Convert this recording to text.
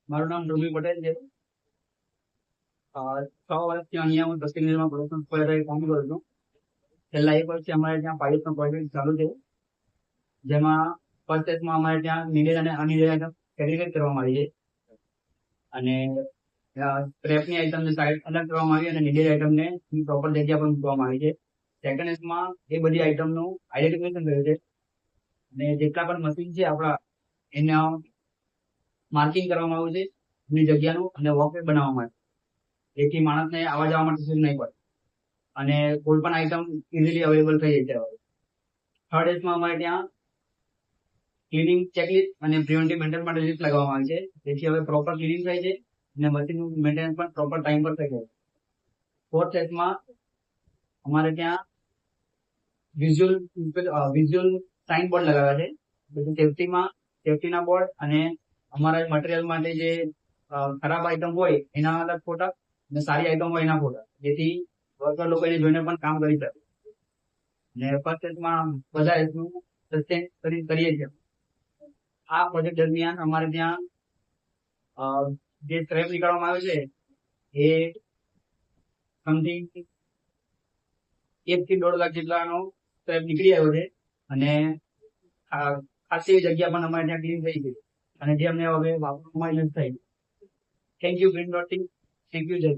મારું નામ ધ્રુવી પટેલ છે. 6 વર્ષથી અહીંયા હું દક્ષિણ પ્રોડક્શન સુપરવાઇઝર કામ કરું છું. છેલ્લા 1 વર્ષથી અમારે ત્યાં પાઇલટનો પ્રોજેક્ટ ચાલુ છે, જેમાં ફર્સ્ટ સ્ટેજમાં અમારે ત્યાં નીડેડ અને અનનીડેડ આઈટમ સેગ્રીગેટ કરવામાં આવી છે અને સ્ક્રેપની આઈટમને સાઈડ અલગ કરવામાં આવી અને નીડેડ આઈટમને પ્રોપર જગ્યા પર મૂકવામાં આવી છે. સેકન્ડ સ્ટેજમાં એ બધી આઈટમનું આઈડેન્ટિફિકેશન કર્યું છે અને જેટલા પણ મશીન છે આપણા એના માર્કિંગ કરવામાં આવ્યું છે એની જગ્યાનું અને વોકવે બનાવવામાં આવે, જેથી માણસને આવવા જવા માટે તકલીફ નહીં પડે અને કોઈ પણ આઈટમ ઇઝીલી અવેલેબલ થઈ જાય છે. થર્ડ એજમાં અમારે ત્યાં ક્લિનિંગ ચેકલિસ્ટ અને પ્રિવેન્ટિવ મેન્ટેનન્સ માટે લિસ્ટ લગાવવામાં આવી છે, જેથી હવે પ્રોપર ક્લિનિંગ થાય છે અને મશીનનું મેન્ટેનન્સ પણ પ્રોપર ટાઈમ પર થઈ જાય. ફોર્થ એજમાં અમારે ત્યાં વિઝ્યુઅલ સાઇન બોર્ડ લગાવ્યા છે, પછી સેફટીના બોર્ડ અને અમારા મટીરિયલ માટે જે ખરાબ આઈટમ હોય એના અલગ ફોટા અને સારી આઈટમ હોય એના ફોટા, જેથી વર્કર લોકો એને જોઈને પણ કામ કરી શકે. અને ફર્સ્ટ એજમાં બધા એજનું સસ્ટેન કરીએ છીએ. આ પ્રોજેક્ટ દરમિયાન અમારે ત્યાં જે સ્ક્રેપ નીકળવામાં આવે છે એ સમથિંગ 1 થી 1.5 લાખ જેટલાનો સ્ક્રેપ નીકળી આવ્યો છે અને ખાસી જગ્યા પણ અમારે ત્યાં ક્લીન થઈ ગઈ અને જે અમને હવે વાપરવામાં યુઝ થઈ. Thank you green dot team. Thank you જય.